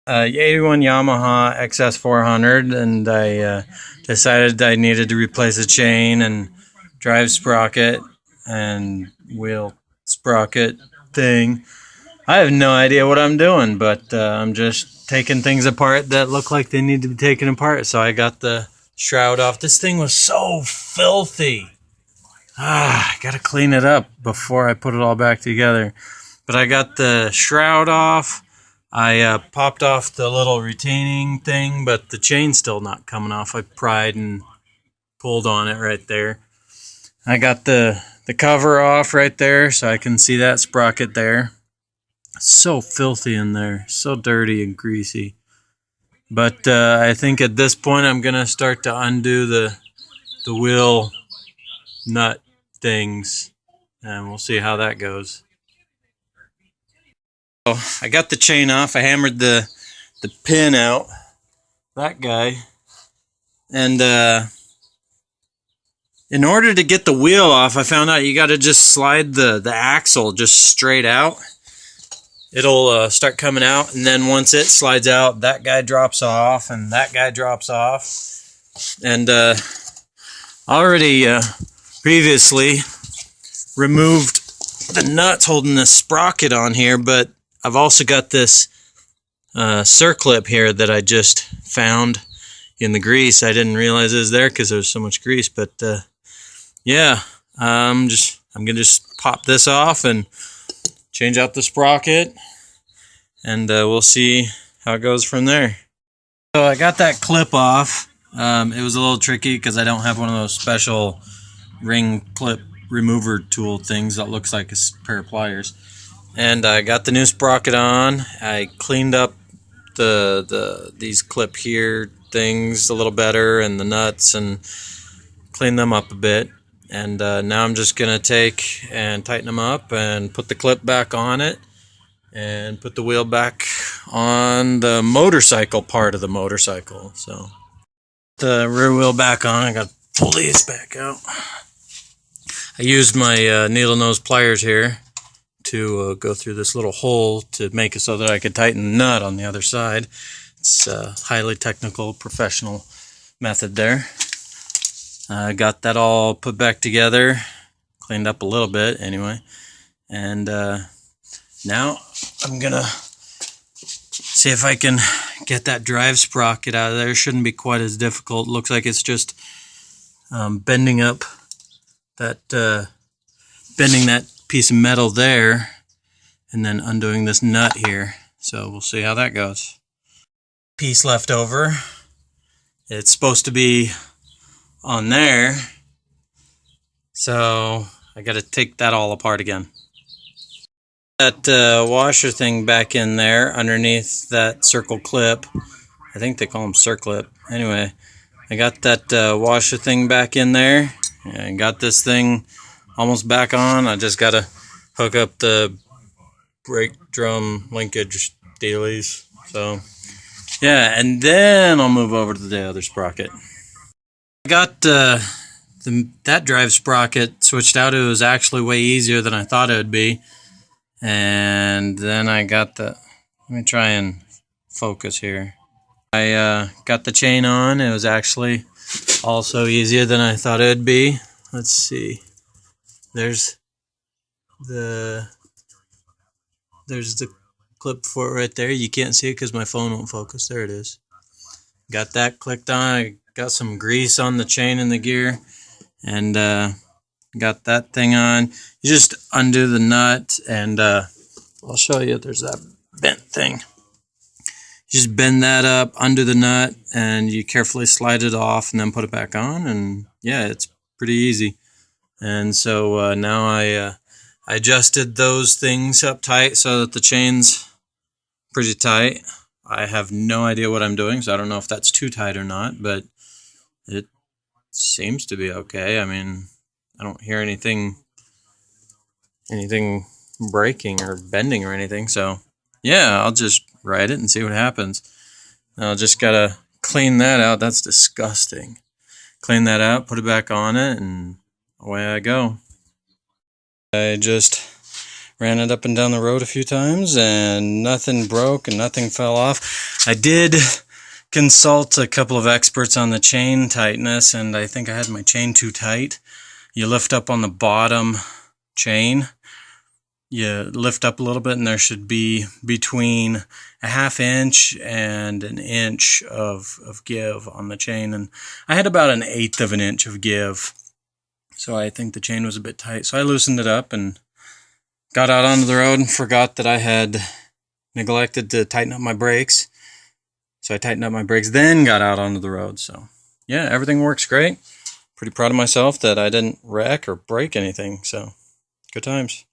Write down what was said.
81 Yamaha XS400, and I decided I needed to replace a chain and drive sprocket and wheel sprocket thing. I have no idea what I'm doing, but I'm just taking things apart that look like they need to be taken apart. So I got the shroud off. This thing was so filthy. I gotta clean it up before I put it all back together. But I got the shroud off. I popped off the little retaining thing, but the chain's still not coming off. I pried and pulled on it right there. I got the cover off right there, so I can see that sprocket there. It's so filthy in there, so dirty and greasy. But I think at this point I'm gonna start to undo the wheel nut things, and we'll see how that goes. So I got the chain off. I hammered the pin out, that guy, and in order to get the wheel off, I found out you got to just slide the axle just straight out. It'll start coming out, and then once it slides out, that guy drops off, and that guy drops off. And already previously removed the nuts holding this sprocket on here, but I've also got this circlip here that I just found in the grease. I didn't realize it was there because there was so much grease, but yeah, I'm gonna just pop this off and change out the sprocket, and we'll see how it goes from there. So I got that clip off. It was a little tricky because I don't have one of those special ring clip remover tool things that looks like a pair of pliers. And I got the new sprocket on. I cleaned up these clip here things a little better, and the nuts, and cleaned them up a bit. And now I'm just gonna take and tighten them up and put the clip back on it and put the wheel back on the motorcycle part of the motorcycle. So the rear wheel back on. I gotta pull these back out. I used my needle nose pliers here to go through this little hole to make it so that I could tighten the nut on the other side. It's a highly technical, professional method there. I got that all put back together, cleaned up a little bit anyway, and now I'm gonna see if I can get that drive sprocket out of there. Shouldn't be quite as difficult. Looks like it's just bending up that bending that piece of metal there, and then undoing this nut here. So we'll see how that goes. Piece left over. It's supposed to be on there, so I got to take that all apart again. That washer thing back in there underneath that circle clip. I think they call them circlip. Anyway, I got that washer thing back in there and got this thing almost back on. I just got to hook up the brake drum linkage dealies. So yeah, and then I'll move over to the other sprocket. I got that drive sprocket switched out. It was actually way easier than I thought it would be. And then I got let me try and focus here. I got the chain on. It was actually also easier than I thought it would be. Let's see. There's the clip for it right there. You can't see it because my phone won't focus. There it is. Got that clicked on. I got some grease on the chain and the gear, and got that thing on. You just undo the nut, and I'll show you. There's that bent thing. You just bend that up, undo the nut, and you carefully slide it off, and then put it back on. And yeah, it's pretty easy. And so now I adjusted those things up tight so that the chain's pretty tight. I have no idea what I'm doing, so I don't know if that's too tight or not, but it seems to be okay. I mean, I don't hear anything breaking or bending or anything, so yeah, I'll just ride it and see what happens. I'll just gotta clean that out. That's disgusting. Clean that out, put it back on it, and away I go. I just Ran it up and down the road a few times, and nothing broke and nothing fell off. I did consult a couple of experts on the chain tightness, and I think I had my chain too tight. You lift up on the bottom chain, you lift up a little bit, and there should be between a 1/2 inch and an inch of give on the chain, and I had about an 1/8 of an inch of give, so I think the chain was a bit tight. So I loosened it up and got out onto the road and forgot that I had neglected to tighten up my brakes. So I tightened up my brakes, then got out onto the road. So yeah, everything works great. Pretty proud of myself that I didn't wreck or break anything. So good times.